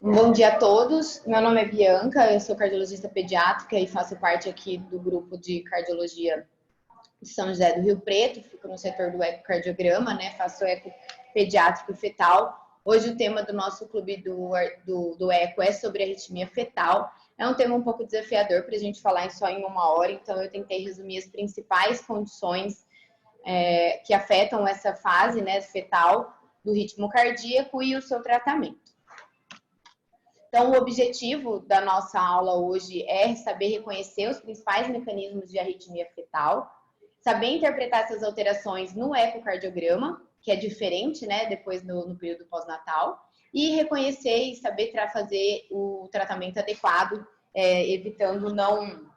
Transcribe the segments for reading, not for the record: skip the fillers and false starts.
Bom dia a todos, meu nome é Bianca, eu sou cardiologista pediátrica e faço parte aqui do grupo de cardiologia de São José do Rio Preto, fico no setor do ecocardiograma, né, faço eco pediátrico e fetal. Hoje o tema do nosso clube do eco é sobre arritmia fetal. É um tema um pouco desafiador para a gente falar só em uma hora, então eu tentei resumir as principais condições que afetam essa fase, né, fetal do ritmo cardíaco e o seu tratamento. Então, o objetivo da nossa aula hoje é saber reconhecer os principais mecanismos de arritmia fetal, saber interpretar essas alterações no ecocardiograma, que é diferente, né, depois no período pós-natal, e reconhecer e saber fazer o tratamento adequado, evitando não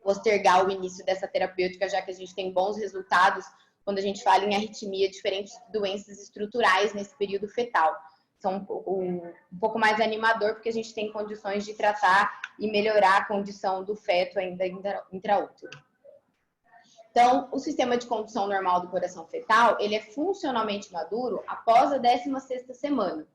postergar o início dessa terapêutica, já que a gente tem bons resultados quando a gente fala em arritmia, diferentes doenças estruturais nesse período fetal. São um pouco mais animador, porque a gente tem condições de tratar e melhorar a condição do feto ainda intraútero. Então, o sistema de condução normal do coração fetal, ele é funcionalmente maduro após a 16ª semana.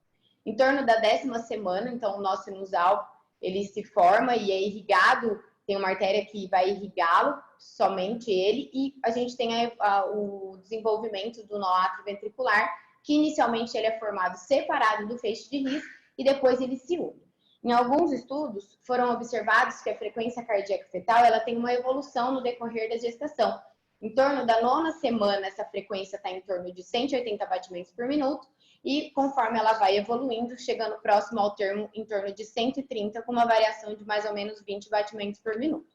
Em torno da 10ª semana, então, o nosso sinusal, ele se forma e é irrigado, tem uma artéria que vai irrigá-lo, somente ele, e a gente tem o desenvolvimento do nó atrioventricular, que inicialmente ele é formado separado do feixe de His e depois ele se une. Em alguns estudos, foram observados que a frequência cardíaca fetal ela tem uma evolução no decorrer da gestação. Em torno da 9ª semana, essa frequência está em torno de 180 batimentos por minuto, e conforme ela vai evoluindo, chegando próximo ao termo em torno de 130, com uma variação de mais ou menos 20 batimentos por minuto.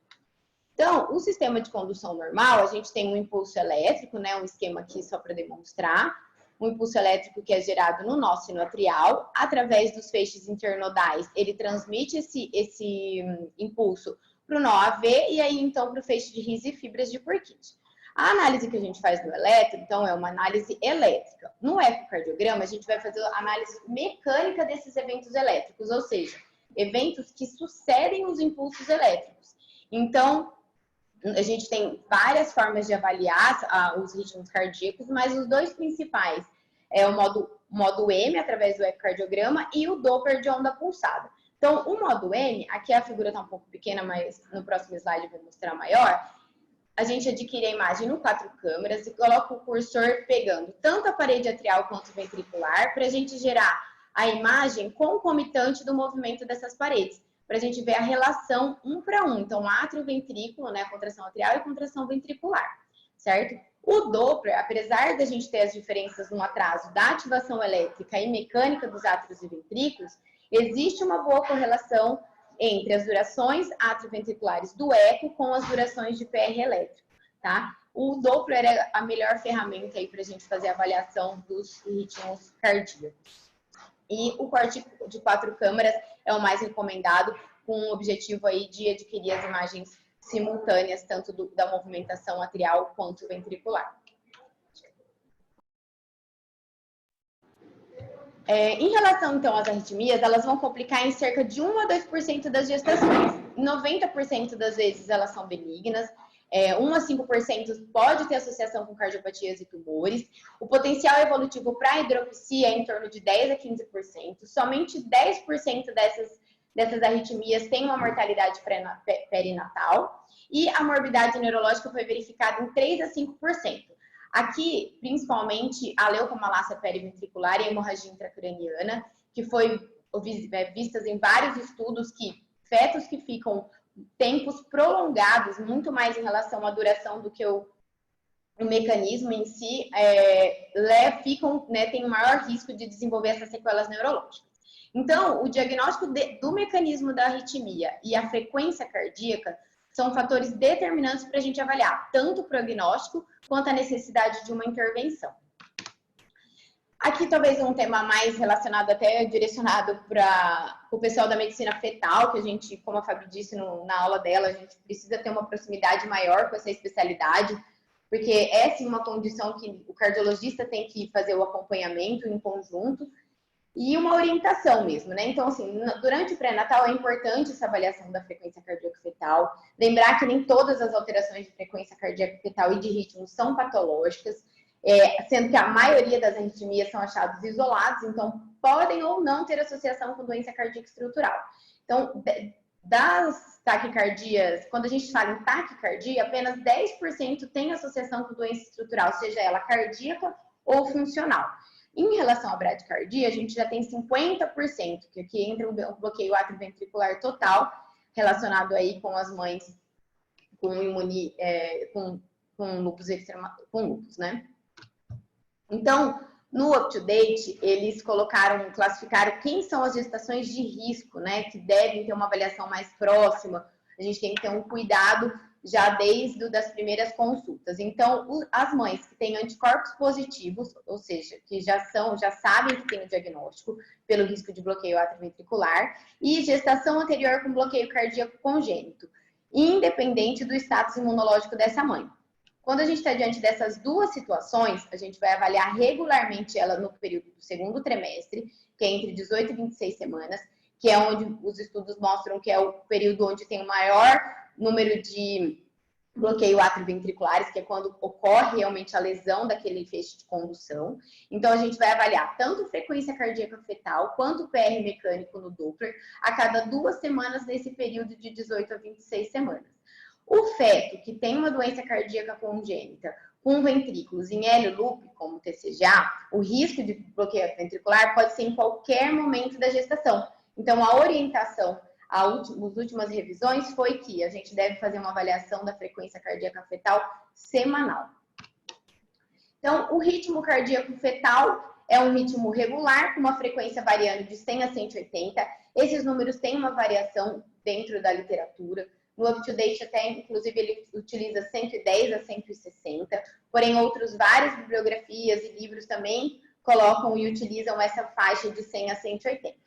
Então, o sistema de condução normal, a gente tem um impulso elétrico, né, um esquema aqui só para demonstrar, um impulso elétrico que é gerado no nó sinoatrial, através dos feixes internodais, ele transmite esse impulso para o nó AV e aí então para o feixe de His e fibras de Purkinje. A análise que a gente faz no eletro, então, é uma análise elétrica. No ecocardiograma, a gente vai fazer a análise mecânica desses eventos elétricos, ou seja, eventos que sucedem os impulsos elétricos. Então, a gente tem várias formas de avaliar os ritmos cardíacos, mas os dois principais é o modo M, através do ecocardiograma, e o Doppler de onda pulsada. Então, o modo M, aqui a figura está um pouco pequena, mas no próximo slide eu vou mostrar maior. A gente adquire a imagem no 4 câmeras e coloca o cursor pegando tanto a parede atrial quanto ventricular para a gente gerar a imagem concomitante do movimento dessas paredes, para a gente ver a relação 1 para 1. Então, átrio-ventrículo, né, contração atrial e contração ventricular, certo? O Doppler, apesar da gente ter as diferenças no atraso da ativação elétrica e mecânica dos átrios e ventrículos, existe uma boa correlação entre as durações atrioventriculares do eco com as durações de PR elétrico, tá? O Doppler é a melhor ferramenta aí para a gente fazer a avaliação dos ritmos cardíacos. E o corte de 4 câmeras é o mais recomendado, com o objetivo aí de adquirir as imagens simultâneas, tanto da movimentação atrial quanto ventricular. Em relação, então, às arritmias, elas vão complicar em cerca de 1 a 2% das gestações. 90% das vezes elas são benignas, 1 a 5% pode ter associação com cardiopatias e tumores. O potencial evolutivo para a hidropsia é em torno de 10 a 15%. Somente 10% dessas arritmias têm uma mortalidade perinatal. E a morbidade neurológica foi verificada em 3 a 5%. Aqui, principalmente, a leucomalácia periventricular e a hemorragia intracraniana, que foi vistas em vários estudos que fetos que ficam tempos prolongados, muito mais em relação à duração do que o mecanismo em si, tem um maior risco de desenvolver essas sequelas neurológicas. Então, o diagnóstico do mecanismo da arritmia e a frequência cardíaca são fatores determinantes para a gente avaliar tanto o prognóstico quanto a necessidade de uma intervenção. Aqui talvez um tema mais relacionado, até direcionado para o pessoal da medicina fetal, que a gente, como a Fabi disse na aula dela, a gente precisa ter uma proximidade maior com essa especialidade, porque é sim uma condição que o cardiologista tem que fazer o acompanhamento em conjunto, e uma orientação mesmo, né? Então, assim, durante o pré-natal é importante essa avaliação da frequência cardíaca fetal. Lembrar que nem todas as alterações de frequência cardíaca fetal e de ritmo são patológicas, sendo que a maioria das arritmias são achados isolados, então podem ou não ter associação com doença cardíaca estrutural. Então, das taquicardias, quando a gente fala em taquicardia, apenas 10% tem associação com doença estrutural, seja ela cardíaca ou funcional. Em relação à bradicardia, a gente já tem 50%, que aqui entra o bloqueio atrioventricular total, relacionado aí com as mães com lúpus com lúpus, né? Então, no UpToDate, eles classificaram quem são as gestações de risco, né? Que devem ter uma avaliação mais próxima. A gente tem que ter um cuidado já desde das primeiras consultas. Então, as mães que têm anticorpos positivos, ou seja, que já sabem que tem o diagnóstico pelo risco de bloqueio atrioventricular, e gestação anterior com bloqueio cardíaco congênito, independente do status imunológico dessa mãe. Quando a gente está diante dessas duas situações, a gente vai avaliar regularmente ela no período do segundo trimestre, que é entre 18 e 26 semanas, que é onde os estudos mostram que é o período onde tem o maior número de bloqueio atrioventriculares, que é quando ocorre realmente a lesão daquele feixe de condução. Então, a gente vai avaliar tanto frequência cardíaca fetal, quanto PR mecânico no Doppler, a cada 2 semanas nesse período de 18 a 26 semanas. O feto que tem uma doença cardíaca congênita com ventrículos em L-loop, como TCGA, o risco de bloqueio ventricular pode ser em qualquer momento da gestação. Então, a orientação as últimas revisões foi que a gente deve fazer uma avaliação da frequência cardíaca fetal semanal. Então, o ritmo cardíaco fetal é um ritmo regular, com uma frequência variando de 100 a 180. Esses números têm uma variação dentro da literatura. No UpToDate, até, inclusive, ele utiliza 110 a 160. Porém, várias bibliografias e livros também colocam e utilizam essa faixa de 100 a 180.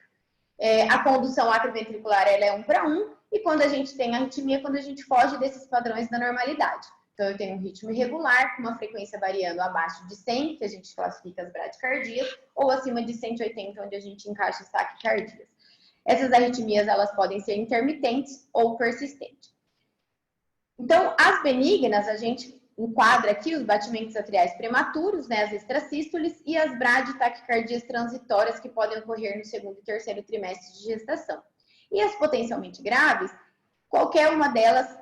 A condução atrioventricular ela é 1:1, e quando a gente tem arritmia, quando a gente foge desses padrões da normalidade. Então, eu tenho um ritmo irregular, com uma frequência variando abaixo de 100, que a gente classifica as bradicardias, ou acima de 180, onde a gente encaixa as taquicardias. Essas arritmias, elas podem ser intermitentes ou persistentes. Então, as benignas, a gente enquadra aqui os batimentos atriais prematuros, né, as extrasístoles, e as braditaquicardias transitórias que podem ocorrer no segundo e terceiro trimestre de gestação. E as potencialmente graves, qualquer uma delas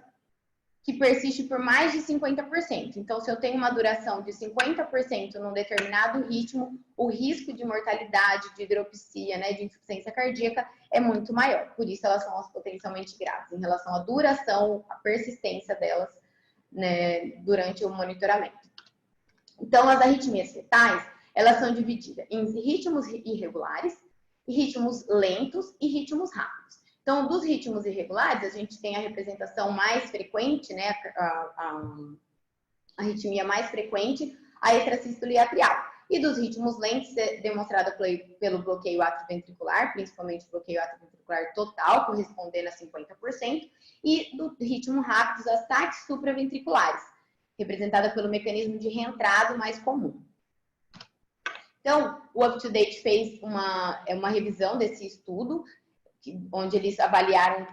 que persiste por mais de 50%. Então, se eu tenho uma duração de 50% num determinado ritmo, o risco de mortalidade, de hidropsia, né, de insuficiência cardíaca é muito maior. Por isso, elas são as potencialmente graves, em relação à duração, à persistência delas, né, durante o monitoramento. Então, as arritmias fetais, elas são divididas em ritmos irregulares, ritmos lentos e ritmos rápidos. Então, dos ritmos irregulares, a gente tem a representação mais frequente, né, a arritmia mais frequente, a extrasístole atrial. E dos ritmos lentos, demonstrada pelo bloqueio atrioventricular, principalmente bloqueio atrioventricular total, correspondendo a 50%, e do ritmo rápido, as taques supraventriculares, representada pelo mecanismo de reentrada mais comum. Então, o UpToDate fez uma revisão desse estudo, onde eles avaliaram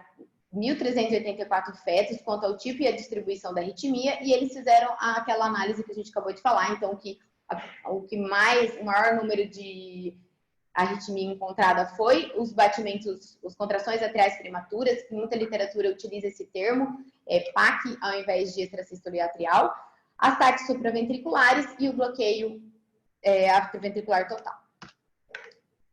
1.384 fetos quanto ao tipo e a distribuição da arritmia, e eles fizeram aquela análise que a gente acabou de falar, então o maior número de arritmia encontrada foi os batimentos, as contrações atriais prematuras, que muita literatura utiliza esse termo, PAC ao invés de extrasístole atrial, as taques supraventriculares e o bloqueio atrioventricular total.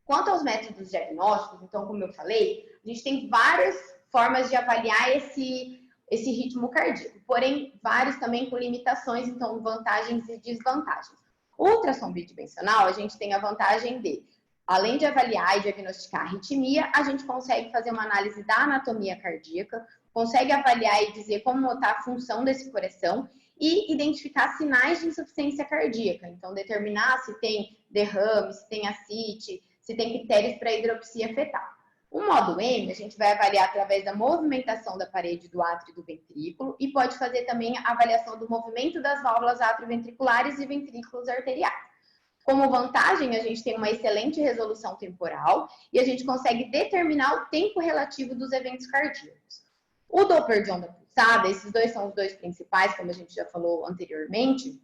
Quanto aos métodos diagnósticos, então, como eu falei, a gente tem várias formas de avaliar esse ritmo cardíaco, porém, vários também com limitações, então, vantagens e desvantagens. O ultrassom bidimensional, a gente tem a vantagem de, além de avaliar e diagnosticar a arritmia, a gente consegue fazer uma análise da anatomia cardíaca, consegue avaliar e dizer como está a função desse coração e identificar sinais de insuficiência cardíaca. Então, determinar se tem derrame, se tem ascite, se tem critérios para hidropsia fetal. O modo M, a gente vai avaliar através da movimentação da parede do átrio e do ventrículo e pode fazer também a avaliação do movimento das válvulas atrioventriculares e ventrículos arteriais. Como vantagem, a gente tem uma excelente resolução temporal e a gente consegue determinar o tempo relativo dos eventos cardíacos. O Doppler de onda pulsada, esses dois são os dois principais, como a gente já falou anteriormente.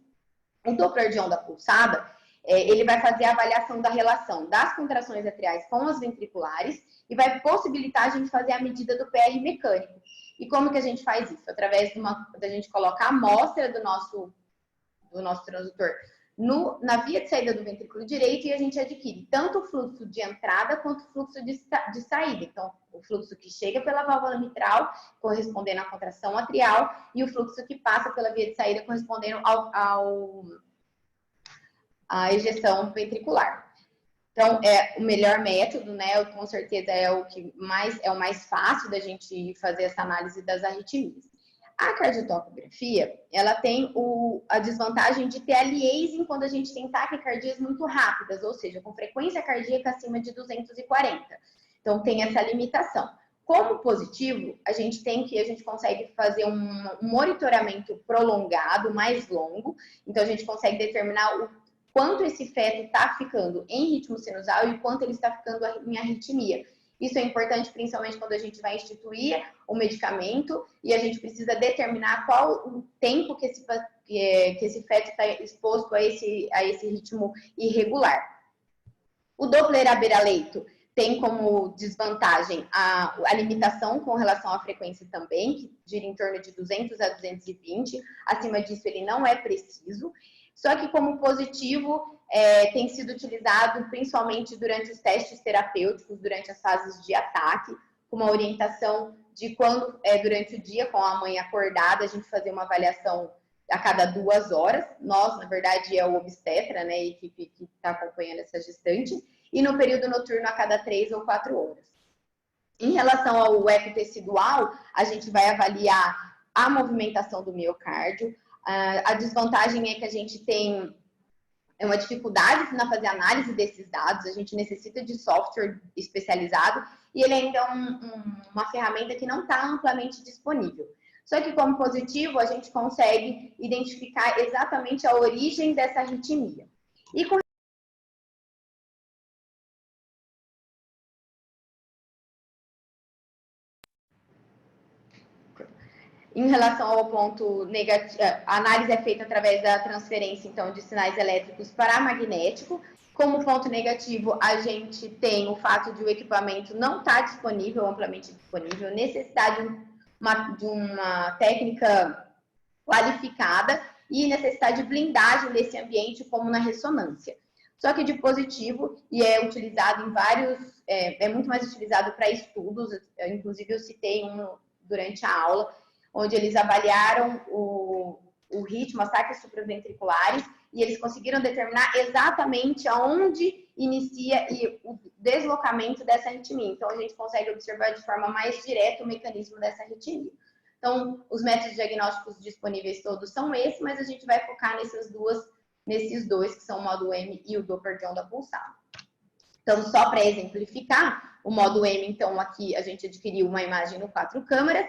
O Doppler de onda pulsada, ele vai fazer a avaliação da relação das contrações atriais com as ventriculares e vai possibilitar a gente fazer a medida do PR mecânico. E como que a gente faz isso? Através da gente colocar a amostra do nosso transdutor na via de saída do ventrículo direito e a gente adquire tanto o fluxo de entrada quanto o fluxo de saída. Então, o fluxo que chega pela válvula mitral, correspondendo à contração atrial, e o fluxo que passa pela via de saída, correspondendo à ejeção ventricular. Então, é o melhor método, né? Com certeza é o mais fácil da gente fazer essa análise das arritmias. A cardiotocografia, ela tem a desvantagem de ter a liaising quando a gente tem taquicardias muito rápidas, ou seja, com frequência cardíaca acima de 240. Então, tem essa limitação. Como positivo, a gente consegue fazer um monitoramento prolongado, mais longo. Então, a gente consegue determinar o quanto esse feto está ficando em ritmo sinusal e quanto ele está ficando em arritmia. Isso é importante, principalmente quando a gente vai instituir o medicamento e a gente precisa determinar qual o tempo que esse feto está exposto a esse ritmo irregular. O Doppler à beira-leito tem como desvantagem a limitação com relação à frequência também, que gira em torno de 200 a 220. Acima disso, ele não é preciso. Só que como positivo, tem sido utilizado principalmente durante os testes terapêuticos, durante as fases de ataque, com uma orientação de quando, durante o dia, com a mãe acordada, a gente fazer uma avaliação a cada 2 horas. Nós, na verdade, é o obstetra, né, a equipe que está acompanhando essa gestante. E no período noturno, a cada 3 ou 4 horas. Em relação ao eco tecidual, a gente vai avaliar a movimentação do miocárdio. A desvantagem é que a gente tem uma dificuldade na fazer análise desses dados, a gente necessita de software especializado e ele ainda é uma ferramenta que não está amplamente disponível. Só que como positivo, a gente consegue identificar exatamente a origem dessa arritmia. E com Em relação ao ponto negativo, a análise é feita através da transferência, então, de sinais elétricos para magnético. Como ponto negativo, a gente tem o fato de o equipamento não estar disponível, amplamente disponível, necessidade de uma técnica qualificada e necessidade de blindagem desse ambiente, como na ressonância. Só que de positivo, e é utilizado em vários, é muito mais utilizado para estudos, inclusive eu citei um durante a aula, onde eles avaliaram o ritmo, as taxas supraventriculares, e eles conseguiram determinar exatamente aonde inicia o deslocamento dessa arritmia. Então, a gente consegue observar de forma mais direta o mecanismo dessa arritmia. Então, os métodos diagnósticos disponíveis todos são esses, mas a gente vai focar nesses dois, que são o modo M e o Doppler de onda pulsada. Então, só para exemplificar, o modo M, então, aqui a gente adquiriu uma imagem no 4 câmeras,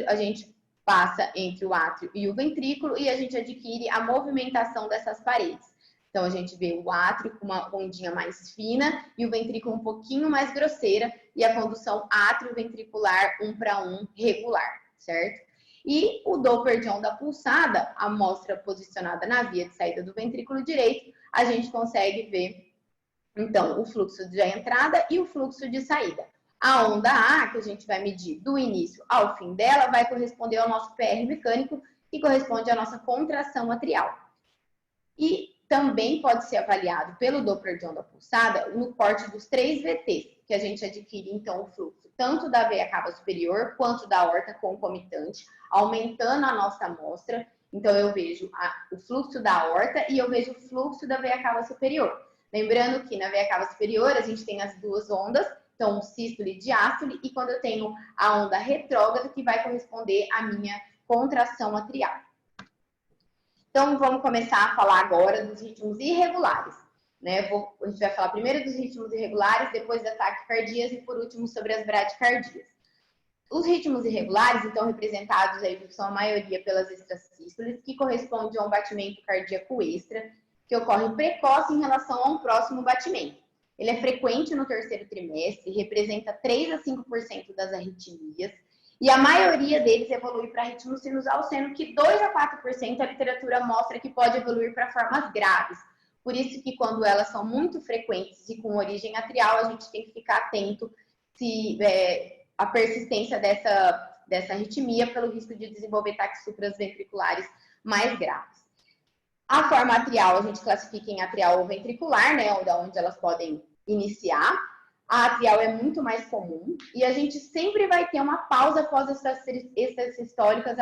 a gente passa entre o átrio e o ventrículo e a gente adquire a movimentação dessas paredes. Então, a gente vê o átrio com uma ondinha mais fina e o ventrículo um pouquinho mais grosseira e a condução átrio-ventricular 1:1 regular, certo? E o Doppler de onda pulsada, a amostra posicionada na via de saída do ventrículo direito, a gente consegue ver, então, o fluxo de entrada e o fluxo de saída. A onda A, que a gente vai medir do início ao fim dela, vai corresponder ao nosso PR mecânico, que corresponde à nossa contração atrial. E também pode ser avaliado pelo Doppler de onda pulsada no corte dos 3 VTs, que a gente adquire, então, o fluxo tanto da veia cava superior quanto da aorta concomitante, aumentando a nossa amostra. Então, eu vejo o fluxo da aorta e eu vejo o fluxo da veia cava superior. Lembrando que na veia cava superior a gente tem as 2 ondas, então sístole e diástole, e quando eu tenho a onda retrógrada, que vai corresponder à minha contração atrial. Então, vamos começar a falar agora dos ritmos irregulares. Né? A gente vai falar primeiro dos ritmos irregulares, depois das taquicardias e, por último, sobre as bradicardias. Os ritmos irregulares, então, representados aí, são a maioria pelas extrasístoles, que corresponde a um batimento cardíaco extra, que ocorre precoce em relação a um próximo batimento. Ele é frequente no 3º trimestre, representa 3 a 5% das arritmias, e a maioria deles evolui para ritmo sinusal, sendo que 2 a 4% a literatura mostra que pode evoluir para formas graves, Por isso que quando elas são muito frequentes e com origem atrial, a gente tem que ficar atento se a persistência dessa arritmia pelo risco de desenvolver taxífras ventriculares mais graves. A forma atrial a gente classifica em atrial ou ventricular, né, onde elas podem iniciar. A atrial é muito mais comum e a gente sempre vai ter uma pausa após essas extrasistólicas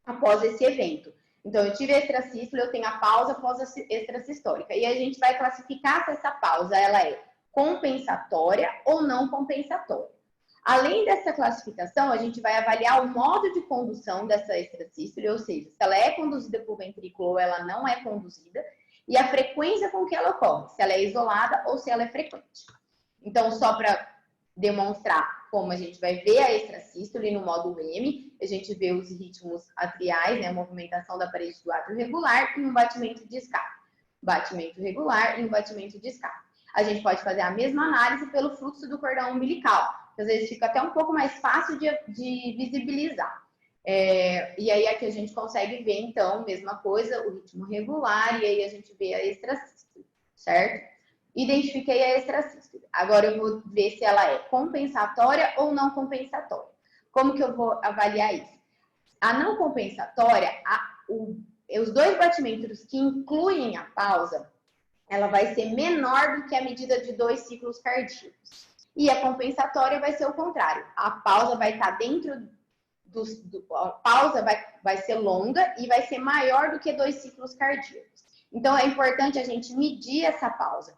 após esse evento. Então, eu tive a extrasístole, eu tenho a pausa após a extrasistólica. E a gente vai classificar se essa pausa ela é compensatória ou não compensatória. Além dessa classificação, a gente vai avaliar o modo de condução dessa extrasístole, ou seja, se ela é conduzida por ventrículo ou ela não é conduzida, e a frequência com que ela ocorre, se ela é isolada ou se ela é frequente. Então, só para demonstrar como a gente vai ver a extrasístole no módulo M, a gente vê os ritmos atriais, né, a movimentação da parede do átrio regular e um batimento de escape. Batimento regular e um batimento de escape. A gente pode fazer a mesma análise pelo fluxo do cordão umbilical, que às vezes fica até um pouco mais fácil de visibilizar. E aí aqui a gente consegue ver, então, mesma coisa, o ritmo regular, e aí a gente vê a extrasístole, certo? Identifiquei a extrasístole. Agora eu vou ver se ela é compensatória ou não compensatória. Como que eu vou avaliar isso? A não compensatória, os dois batimentos que incluem a pausa, ela vai ser menor do que a medida de 2 ciclos cardíacos. E a compensatória vai ser o contrário. A pausa vai estar dentro a pausa vai ser longa e vai ser maior do que 2 ciclos cardíacos. Então, é importante a gente medir essa pausa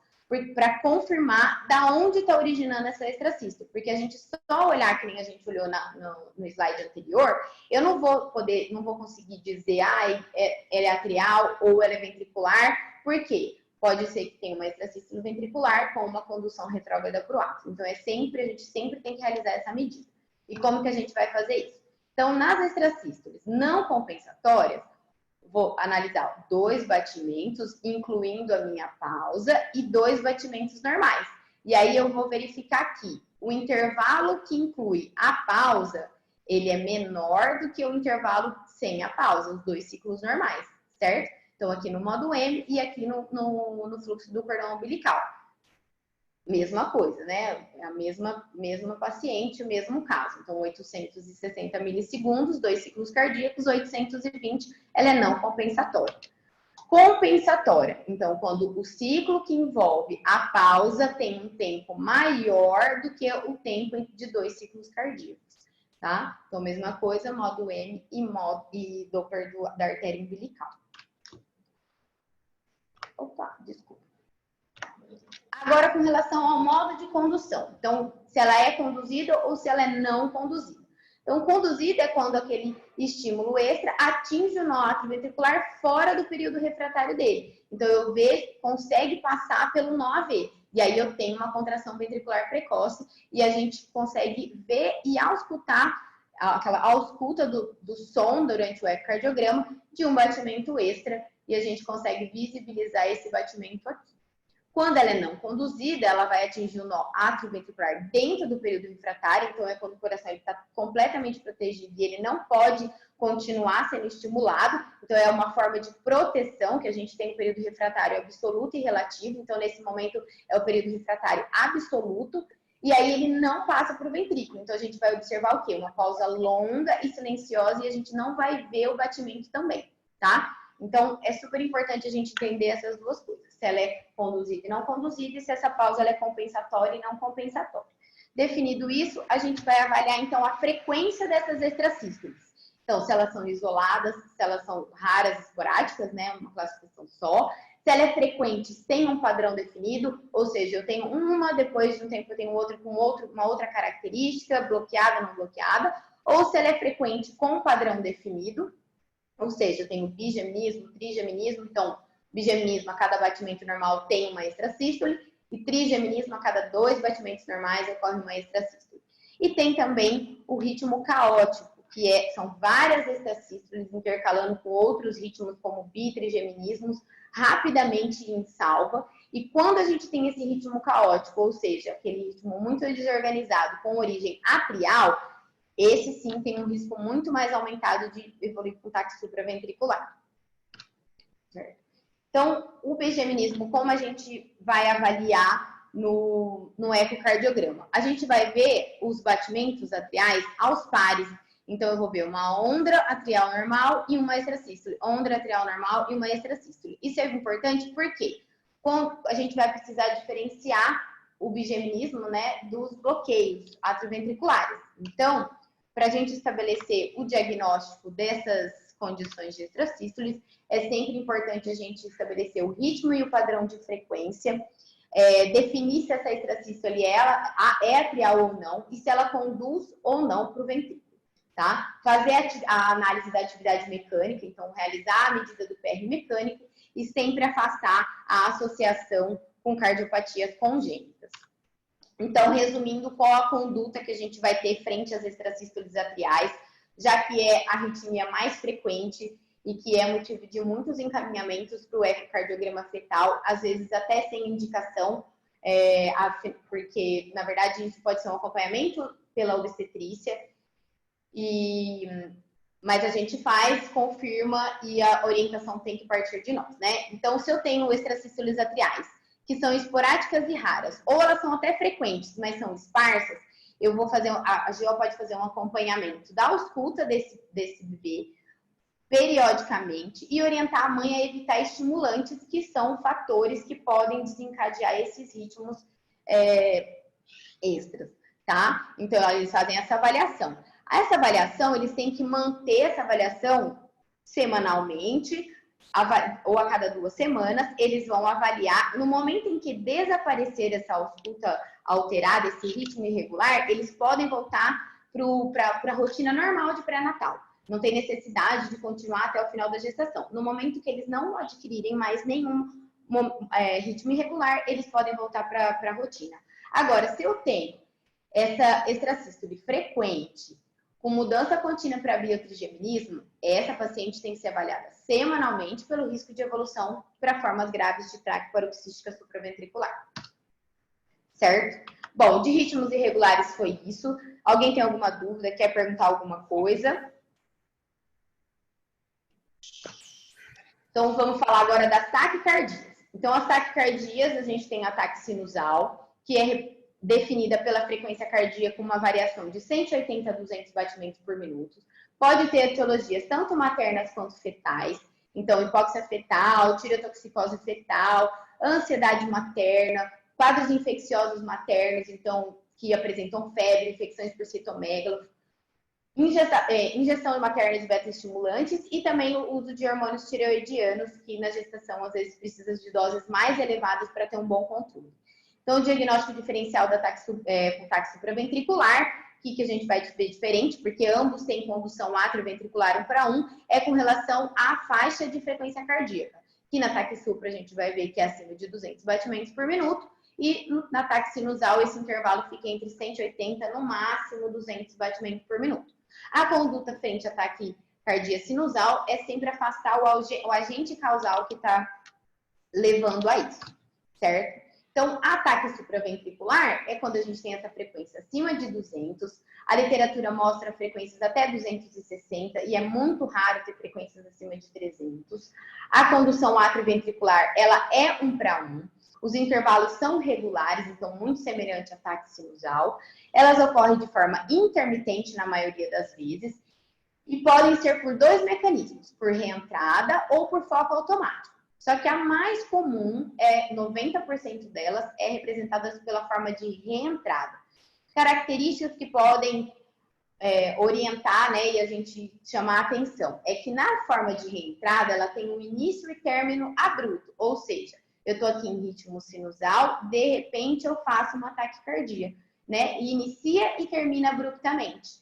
para confirmar da onde está originando essa extrasístole. Porque a gente só olhar, que nem a gente olhou no slide anterior, eu não vou conseguir dizer, ela é atrial ou ela é ventricular. Por quê? Pode ser que tenha uma extrasístole ventricular com uma condução retrógrada para o átrio. Então, a gente sempre tem que realizar essa medida. E como que a gente vai fazer isso? Então, nas extrasístoles não compensatórias, vou analisar 2 batimentos, incluindo a minha pausa, e 2 batimentos normais. E aí eu vou verificar aqui, o intervalo que inclui a pausa, ele é menor do que o intervalo sem a pausa, os 2 ciclos normais, certo? Então, aqui no módulo M e aqui no fluxo do cordão umbilical. Mesma coisa, né? É a mesma paciente, o mesmo caso. Então, 860 milissegundos, 2 ciclos cardíacos, 820, ela é não compensatória. Compensatória, então, quando o ciclo que envolve a pausa tem um tempo maior do que o tempo de 2 ciclos cardíacos, tá? Então, mesma coisa, módulo M e Doppler da artéria umbilical. Opa, desculpa. Agora, com relação ao modo de condução. Então, se ela é conduzida ou se ela é não conduzida. Então, conduzida é quando aquele estímulo extra atinge o nó atrioventricular fora do período refratário dele. Então, eu vejo, consegue passar pelo nó AV. E aí eu tenho uma contração ventricular precoce e a gente consegue ver e auscultar aquela ausculta do som durante o ecocardiograma de um batimento extra e a gente consegue visibilizar esse batimento aqui. Quando ela é não conduzida, ela vai atingir o nó atrioventricular dentro do período refratário, então é quando o coração está completamente protegido e ele não pode continuar sendo estimulado, então é uma forma de proteção que a gente tem no período refratário absoluto e relativo, então nesse momento é o período refratário absoluto, e aí ele não passa para o ventrículo, então a gente vai observar o quê? Uma pausa longa e silenciosa e a gente não vai ver o batimento também, tá? Então, é super importante a gente entender essas duas coisas. Se ela é conduzida e não conduzida, e se essa pausa ela é compensatória e não compensatória. Definido isso, a gente vai avaliar, então, a frequência dessas extrasístoles. Então, se elas são isoladas, se elas são raras, esporádicas, né, uma classificação só. Se ela é frequente, sem um padrão definido, ou seja, eu tenho uma, depois de um tempo eu tenho outra com uma outra característica, bloqueada, não bloqueada. Ou se ela é frequente com um padrão definido, ou seja, eu tenho bigeminismo, trigeminismo, então, bigeminismo a cada batimento normal tem uma extrasístole, e trigeminismo a cada 2 batimentos normais ocorre uma extrasístole. E tem também o ritmo caótico, que são várias extrasístoles intercalando com outros ritmos, como bitrigeminismos, rapidamente em salva. E quando a gente tem esse ritmo caótico, ou seja, aquele ritmo muito desorganizado com origem atrial, esse sim tem um risco muito mais aumentado de evoluir com taque supraventricular. Certo? Então, o bigeminismo, como a gente vai avaliar no ecocardiograma? A gente vai ver os batimentos atriais aos pares. Então, eu vou ver uma onda atrial normal e uma extrasístole. Onda atrial normal e uma extrasístole. Isso é importante porque a gente vai precisar diferenciar o bigeminismo, né, dos bloqueios atrioventriculares. Então, para a gente estabelecer o diagnóstico dessas condições de extrasístoles, é sempre importante a gente estabelecer o ritmo e o padrão de frequência, definir se essa extrasístole é atrial ou não, e se ela conduz ou não para o ventrículo, tá? Fazer a análise da atividade mecânica, então realizar a medida do PR mecânico e sempre afastar a associação com cardiopatias congênitas. Então, resumindo, qual a conduta que a gente vai ter frente às extrasístoles atriais, já que é a arritmia mais frequente e que é motivo de muitos encaminhamentos para o ecocardiograma fetal, às vezes até sem indicação, porque, na verdade, isso pode ser um acompanhamento pela obstetrícia, mas a gente faz, confirma e a orientação tem que partir de nós, né? Então, se eu tenho extrasístoles atriais, que são esporádicas e raras, ou elas são até frequentes, mas são esparsas, eu vou fazer, a GO pode fazer um acompanhamento da ausculta desse bebê, periodicamente, e orientar a mãe a evitar estimulantes, que são fatores que podem desencadear esses ritmos extras, tá? Então, eles fazem essa avaliação. Essa avaliação, eles têm que manter essa avaliação semanalmente, ou a cada 2 semanas, eles vão avaliar. No momento em que desaparecer essa ausculta alterada, esse ritmo irregular, eles podem voltar para a rotina normal de pré-natal. Não tem necessidade de continuar até o final da gestação. No momento que eles não adquirirem mais nenhum ritmo irregular, eles podem voltar para a rotina. Agora, se eu tenho essa extrasístole frequente, com mudança contínua para biotrigeminismo, essa paciente tem que ser avaliada semanalmente pelo risco de evolução para formas graves de traqueoparoxística supraventricular. Certo? Bom, de ritmos irregulares foi isso. Alguém tem alguma dúvida? Quer perguntar alguma coisa? Então, vamos falar agora das taquicardias. Então, as taquicardias, a gente tem ataque sinusal, que é definida pela frequência cardíaca com uma variação de 180 a 200 batimentos por minuto. Pode ter etiologias tanto maternas quanto fetais. Então, hipóxia fetal, tireotoxicose fetal, ansiedade materna, quadros infecciosos maternos, então, que apresentam febre, infecções por citomegalo, injeção materna de beta-estimulantes e também o uso de hormônios tireoidianos, que na gestação, às vezes, precisa de doses mais elevadas para ter um bom controle. Então, o diagnóstico diferencial do ataque supraventricular, que a gente vai ver diferente, porque ambos têm condução atrioventricular 1:1, é com relação à faixa de frequência cardíaca, que na ataque supra a gente vai ver que é acima de 200 batimentos por minuto, e no ataque sinusal esse intervalo fica entre 180, no máximo 200 batimentos por minuto. A conduta frente a ataque cardíaco sinusal é sempre afastar o agente causal que está levando a isso, certo? Então, ataque supraventricular é quando a gente tem essa frequência acima de 200. A literatura mostra frequências até 260 e é muito raro ter frequências acima de 300. A condução atrioventricular, ela é 1:1. Os intervalos são regulares, então muito semelhante ao ataque sinusal. Elas ocorrem de forma intermitente na maioria das vezes e podem ser por 2 mecanismos, por reentrada ou por foco automático. Só que a mais comum, 90% delas, é representada pela forma de reentrada. Características que podem orientar, né, e a gente chamar a atenção, é que na forma de reentrada, ela tem um início e término abrupto, ou seja, eu estou aqui em ritmo sinusal, de repente eu faço uma taquicardia, né, e inicia e termina abruptamente.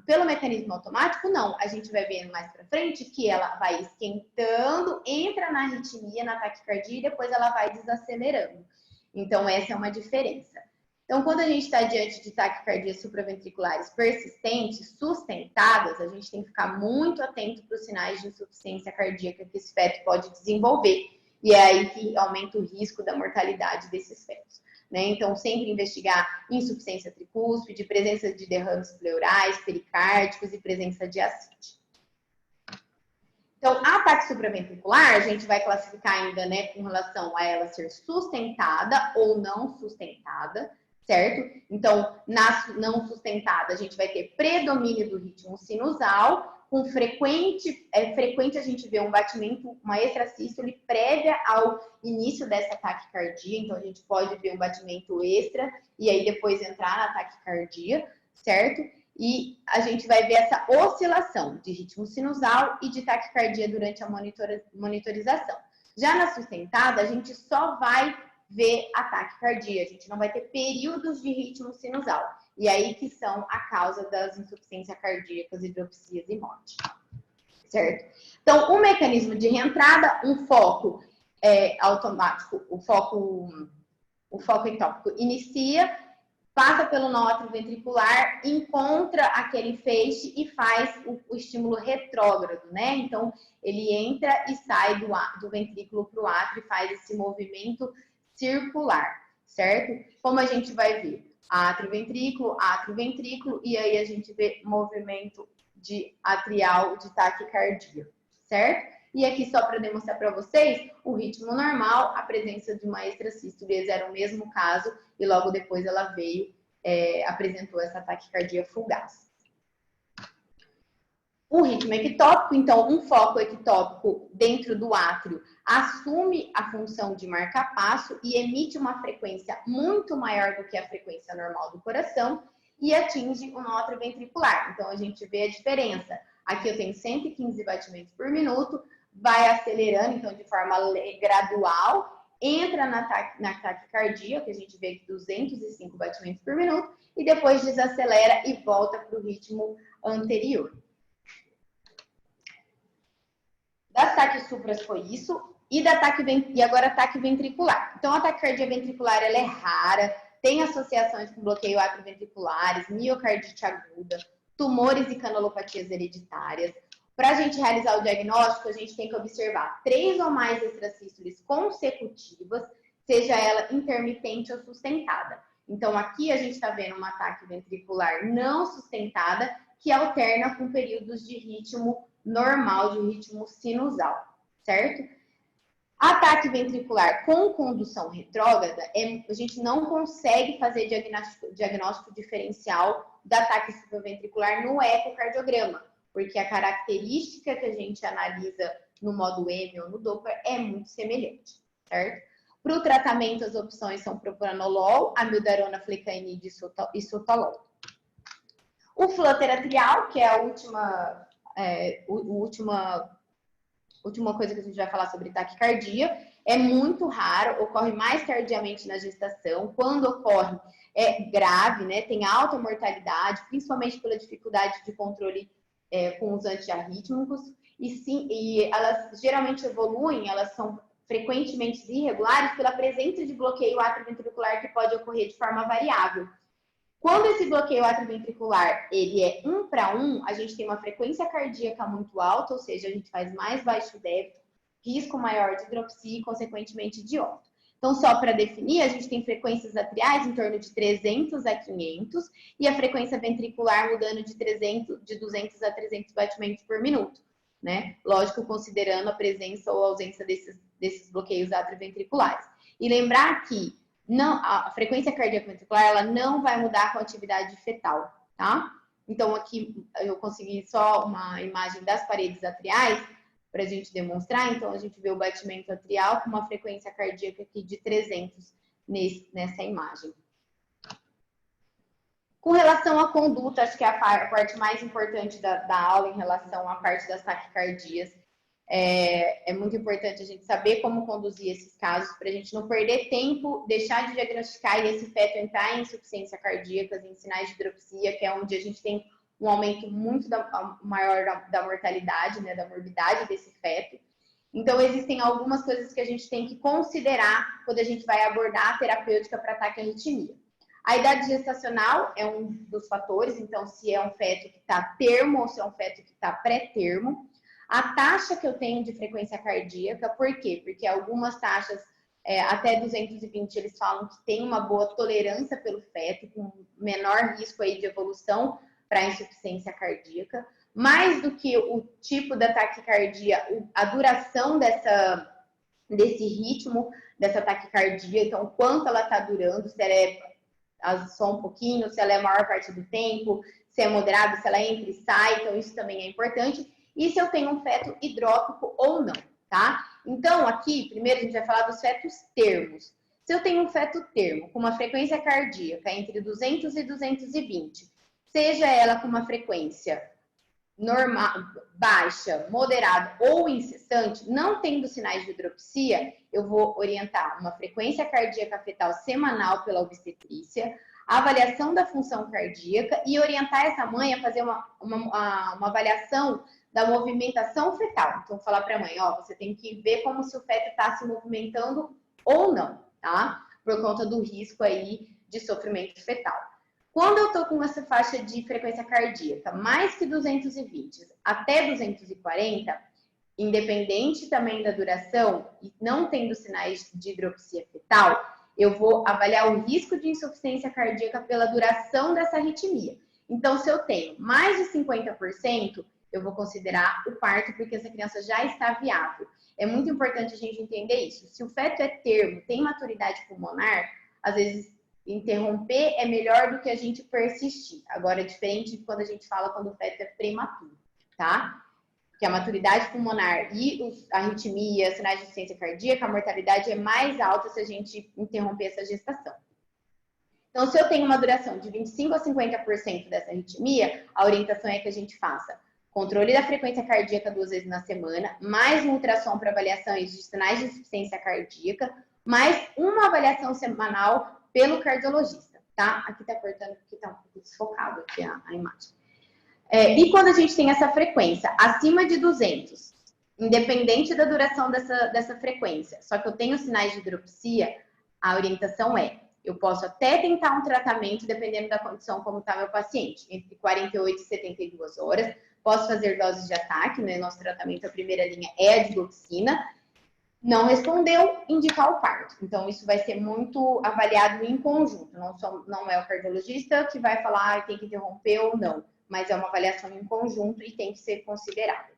Pelo mecanismo automático, não. A gente vai ver mais para frente que ela vai esquentando, entra na arritmia, na taquicardia, e depois ela vai desacelerando. Então, essa é uma diferença. Então, quando a gente está diante de taquicardias supraventriculares persistentes, sustentadas, a gente tem que ficar muito atento para os sinais de insuficiência cardíaca que esse feto pode desenvolver. E é aí que aumenta o risco da mortalidade desses fetos. Né? Então, sempre investigar insuficiência tricúspide, presença de derrames pleurais, pericárdicos e presença de ascite. Então, a ataque supraventricular, a gente vai classificar ainda, né, com relação a ela ser sustentada ou não sustentada, certo? Então, na não sustentada, a gente vai ter predomínio do ritmo sinusal, com frequente a gente vê um batimento, uma extrasístole prévia ao início dessa taquicardia, então a gente pode ver um batimento extra e aí depois entrar na taquicardia, certo? E a gente vai ver essa oscilação de ritmo sinusal e de taquicardia durante a monitorização. Já na sustentada, a gente só vai ver a taquicardia, a gente não vai ter períodos de ritmo sinusal. E aí que são a causa das insuficiências cardíacas, hidropsias e morte. Certo? Então, o mecanismo de reentrada, um foco automático, o foco ectópico inicia, passa pelo nó atrioventricular, encontra aquele feixe e faz o estímulo retrógrado, né? Então, ele entra e sai do ventrículo para o átrio e faz esse movimento circular, certo? Como a gente vai ver? Átrio, ventrículo, e aí a gente vê movimento de atrial de taquicardia, certo? E aqui, só para demonstrar para vocês, o ritmo normal, a presença de uma extrasístole era o mesmo caso, e logo depois ela veio, apresentou essa taquicardia fugaz. O ritmo ectópico, então, um foco ectópico dentro do átrio assume a função de marca-passo e emite uma frequência muito maior do que a frequência normal do coração e atinge o nó atrioventricular. Então, a gente vê a diferença. Aqui eu tenho 115 batimentos por minuto, vai acelerando, então, de forma gradual, entra na taquicardia, que a gente vê aqui 205 batimentos por minuto, e depois desacelera e volta para o ritmo anterior. Das taques supras foi isso, e agora ataque ventricular. Então, a taquicardia ventricular ela é rara, tem associações com bloqueio atrioventriculares, miocardite aguda, tumores e canalopatias hereditárias. Para a gente realizar o diagnóstico, a gente tem que observar 3 ou mais extrasístoles consecutivas, seja ela intermitente ou sustentada. Então, aqui a gente está vendo um ataque ventricular não sustentada, que alterna com períodos de ritmo normal, de ritmo sinusal, certo? Ataque ventricular com condução retrógrada, a gente não consegue fazer diagnóstico diferencial do ataque supraventricular no ecocardiograma, porque a característica que a gente analisa no modo M ou no Doppler é muito semelhante, certo? Para o tratamento, as opções são propranolol, amiodarona, flecainide e sotalol. O flutter atrial, que é a última coisa que a gente vai falar sobre taquicardia, é muito raro, ocorre mais tardiamente na gestação. Quando ocorre, é grave, né? Tem alta mortalidade, principalmente pela dificuldade de controle com os antiarrítmicos. E elas geralmente evoluem, elas são frequentemente irregulares pela presença de bloqueio atrioventricular que pode ocorrer de forma variável. Quando esse bloqueio atrioventricular ele é 1:1, a gente tem uma frequência cardíaca muito alta, ou seja, a gente faz mais baixo débito, risco maior de hidropsia e, consequentemente, de óbito. Então, só para definir, a gente tem frequências atriais em torno de 300 a 500 e a frequência ventricular mudando de 200 a 300 batimentos por minuto, né? Lógico, considerando a presença ou ausência desses bloqueios atrioventriculares. E lembrar que a frequência cardíaca ventricular ela não vai mudar com a atividade fetal, tá? Então, aqui eu consegui só uma imagem das paredes atriais para a gente demonstrar. Então, a gente vê o batimento atrial com uma frequência cardíaca aqui de 300 nessa imagem. Com relação à conduta, acho que é a parte mais importante da aula em relação à parte das taquicardias. É muito importante a gente saber como conduzir esses casos para a gente não perder tempo, deixar de diagnosticar e esse feto entrar em insuficiência cardíaca, em sinais de hidropsia, que é onde a gente tem um aumento muito maior da mortalidade, né, da morbidade desse feto. Então, existem algumas coisas que a gente tem que considerar quando a gente vai abordar a terapêutica para taquiarritmia. A idade gestacional é um dos fatores, então, se é um feto que está termo ou se é um feto que está pré-termo. A taxa que eu tenho de frequência cardíaca, por quê? Porque algumas taxas, até 220, eles falam que tem uma boa tolerância pelo feto, com menor risco aí de evolução para insuficiência cardíaca. mais do que o tipo da taquicardia, a duração desse ritmo, dessa taquicardia, então quanto ela está durando, se ela é só um pouquinho, se ela é a maior parte do tempo, se é moderado, se ela entra e sai, então isso também é importante. E se eu tenho um feto hidrópico ou não, tá? Então, aqui, primeiro a gente vai falar dos fetos termos. Se eu tenho um feto termo com uma frequência cardíaca entre 200 e 220, seja ela com uma frequência normal, baixa, moderada ou incessante, não tendo sinais de hidropsia, eu vou orientar uma frequência cardíaca fetal semanal pela obstetrícia, a avaliação da função cardíaca e orientar essa mãe a fazer uma avaliação da movimentação fetal. Então, falar para a mãe, ó, você tem que ver como se o feto está se movimentando ou não, tá? Por conta do risco aí de sofrimento fetal. Quando eu tô com essa faixa de frequência cardíaca, mais que 220 até 240, independente também da duração e não tendo sinais de hidropsia fetal, eu vou avaliar o risco de insuficiência cardíaca pela duração dessa arritmia. Então, se eu tenho mais de 50%, eu vou considerar o parto, porque essa criança já está viável. É muito importante a gente entender isso. Se o feto é termo, tem maturidade pulmonar, às vezes interromper é melhor do que a gente persistir. Agora, é diferente de quando a gente fala quando o feto é prematuro, tá? Porque a maturidade pulmonar e a arritmia, sinais de insuficiência cardíaca, a mortalidade é mais alta se a gente interromper essa gestação. Então, se eu tenho uma duração de 25% a 50% dessa arritmia, a orientação é que a gente faça controle da frequência cardíaca 2 vezes na semana, mais um ultrassom para avaliações de sinais de insuficiência cardíaca, mais uma avaliação semanal pelo cardiologista, tá? Aqui tá cortando porque tá um pouco desfocado aqui a imagem. E quando a gente tem essa frequência acima de 200, independente da duração dessa frequência, só que eu tenho sinais de hidropsia, a orientação é, eu posso até tentar um tratamento, dependendo da condição como está meu paciente, entre 48 e 72 horas, posso fazer doses de ataque, né? Nosso tratamento, a primeira linha é a digoxina. Não respondeu, indicar o parto. Então, isso vai ser muito avaliado em conjunto. Não é o cardiologista que vai falar tem que interromper ou não, mas é uma avaliação em conjunto e tem que ser considerada.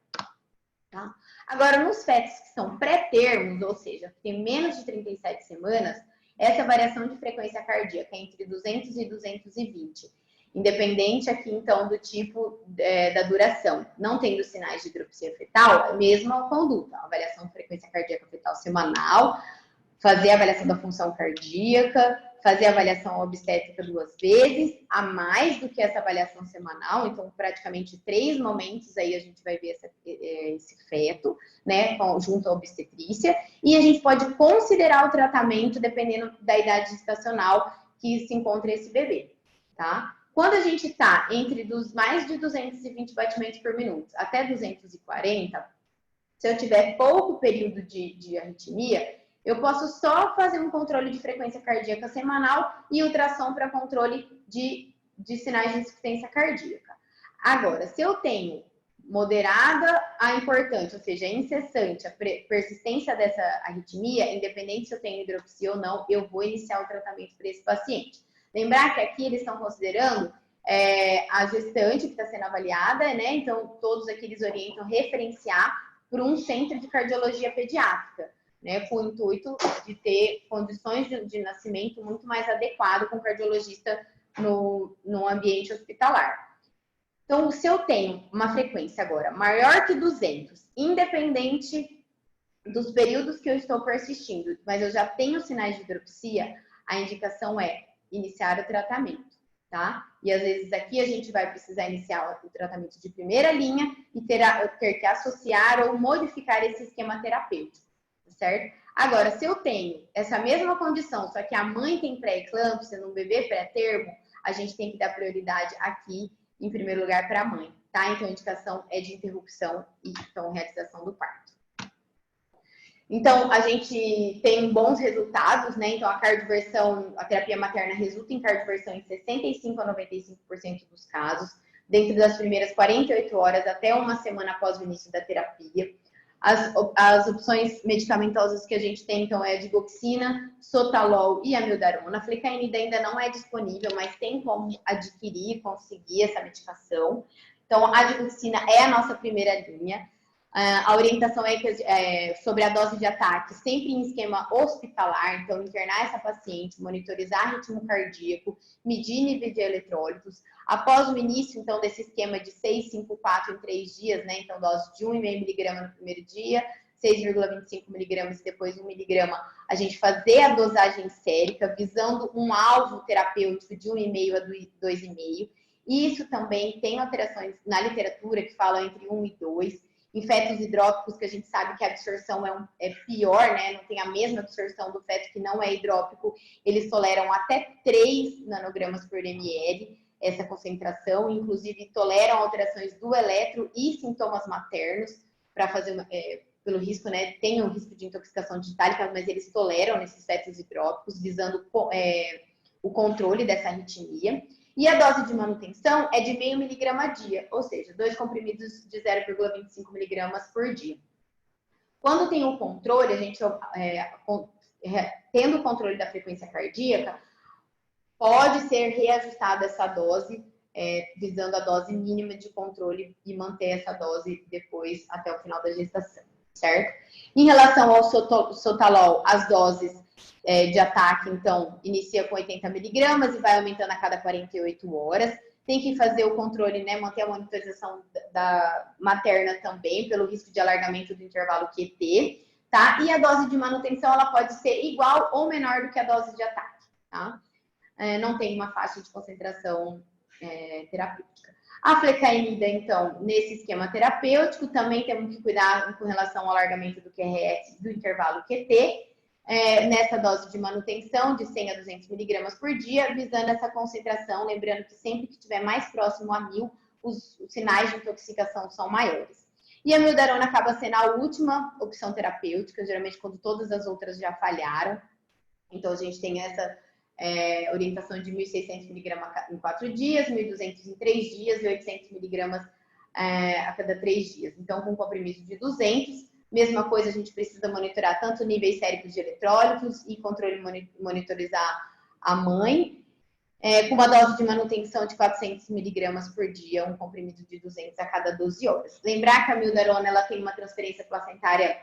Tá? Agora, nos fetos que são pré-termos, ou seja, que tem menos de 37 semanas, essa variação de frequência cardíaca é entre 200 e 220. Independente aqui, então, do tipo da duração, não tendo sinais de hidropsia fetal, a mesma conduta, avaliação de frequência cardíaca fetal semanal, fazer a avaliação da função cardíaca, fazer a avaliação obstétrica 2 vezes, a mais do que essa avaliação semanal, então praticamente 3 momentos aí a gente vai ver esse feto, né, junto à obstetrícia, e a gente pode considerar o tratamento dependendo da idade gestacional que se encontra esse bebê, tá? Quando a gente está entre mais de 220 batimentos por minuto até 240, se eu tiver pouco período de arritmia, eu posso só fazer um controle de frequência cardíaca semanal e ultrassom para controle de sinais de insuficiência cardíaca. Agora, se eu tenho moderada a importante, ou seja, incessante, a persistência dessa arritmia, independente se eu tenho hidropsia ou não, eu vou iniciar o tratamento para esse paciente. Lembrar que aqui eles estão considerando a gestante que está sendo avaliada, né? Então, todos aqui eles orientam referenciar para um centro de cardiologia pediátrica, né? Com o intuito de ter condições de nascimento muito mais adequado com o cardiologista no ambiente hospitalar. Então, se eu tenho uma frequência agora maior que 200, independente dos períodos que eu estou persistindo, mas eu já tenho sinais de hidropsia, a indicação é iniciar o tratamento, tá? E às vezes aqui a gente vai precisar iniciar o tratamento de primeira linha e ter que associar ou modificar esse esquema terapêutico, certo? Agora, se eu tenho essa mesma condição, só que a mãe tem pré-eclâmpsia, num bebê pré-termo, a gente tem que dar prioridade aqui, em primeiro lugar, para a mãe, tá? Então, a indicação é de interrupção e então realização do parto. Então, a gente tem bons resultados, né? Então, a terapia materna resulta em cardioversão em 65% a 95% dos casos, dentro das primeiras 48 horas até uma semana após o início da terapia. As opções medicamentosas que a gente tem, então, é a digoxina, sotalol e amiodarona. A flecainida ainda não é disponível, mas tem como adquirir, conseguir essa medicação. Então, a digoxina é a nossa primeira linha. A orientação é sobre a dose de ataque, sempre em esquema hospitalar, então internar essa paciente, monitorizar ritmo cardíaco, medir nível de eletrólitos. Após o início, então, desse esquema de 6, 5, 4 em 3 dias, né? Então, dose de 1,5 miligrama no primeiro dia, 6,25 miligramas e depois 1 miligrama, a gente fazer a dosagem sérica, visando um alvo terapêutico de 1,5 a 2,5. Isso também tem alterações na literatura que falam entre 1 e 2. Em fetos hidrópicos, que a gente sabe que a absorção é pior, né? Não tem a mesma absorção do feto que não é hidrópico, eles toleram até 3 nanogramas por ml, essa concentração, inclusive toleram alterações do eletro e sintomas maternos, para fazer pelo risco, né? Tem um risco de intoxicação digitálica, mas eles toleram nesses fetos hidrópicos, visando o controle dessa arritmia. E a dose de manutenção é de 0,5 miligrama dia, ou seja, 2 comprimidos de 0,25 miligramas por dia. Quando tem o controle, a gente, tendo o controle da frequência cardíaca, pode ser reajustada essa dose, visando a dose mínima de controle e manter essa dose depois até o final da gestação, certo? Em relação ao sotalol, as doses de ataque, então, inicia com 80 miligramas e vai aumentando a cada 48 horas. Tem que fazer o controle, né, manter a monitorização da materna também, pelo risco de alargamento do intervalo QT, tá? E a dose de manutenção, ela pode ser igual ou menor do que a dose de ataque, tá? Não tem uma faixa de concentração terapêutica. A flecainida, então, nesse esquema terapêutico, também temos que cuidar com relação ao alargamento do QRS do intervalo QT, nessa dose de manutenção de 100 a 200 miligramas por dia, visando essa concentração, lembrando que sempre que estiver mais próximo a 1000, os sinais de intoxicação são maiores. E a mildarona acaba sendo a última opção terapêutica, geralmente quando todas as outras já falharam. Então, a gente tem essa orientação de 1.600 miligramas em 4 dias, 1.200 em 3 dias e 800 miligramas a cada 3 dias. Então, com um comprimido de 200, mesma coisa, a gente precisa monitorar tanto níveis séricos de eletrólitos e monitorizar a mãe, com uma dose de manutenção de 400 miligramas por dia, um comprimido de 200 a cada 12 horas. Lembrar que a mildarona ela tem uma transferência placentária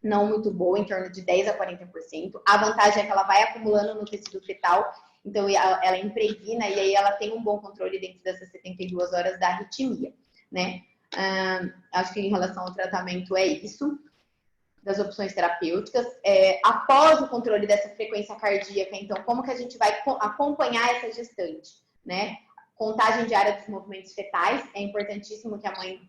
não muito boa, em torno de 10 a 40%. A vantagem é que ela vai acumulando no tecido fetal, então ela impregna e aí ela tem um bom controle dentro dessas 72 horas da arritmia, né? Acho que em relação ao tratamento é isso, das opções terapêuticas. Após o controle dessa frequência cardíaca, então, como que a gente vai acompanhar essa gestante, né? Contagem diária dos movimentos fetais, é importantíssimo que a mãe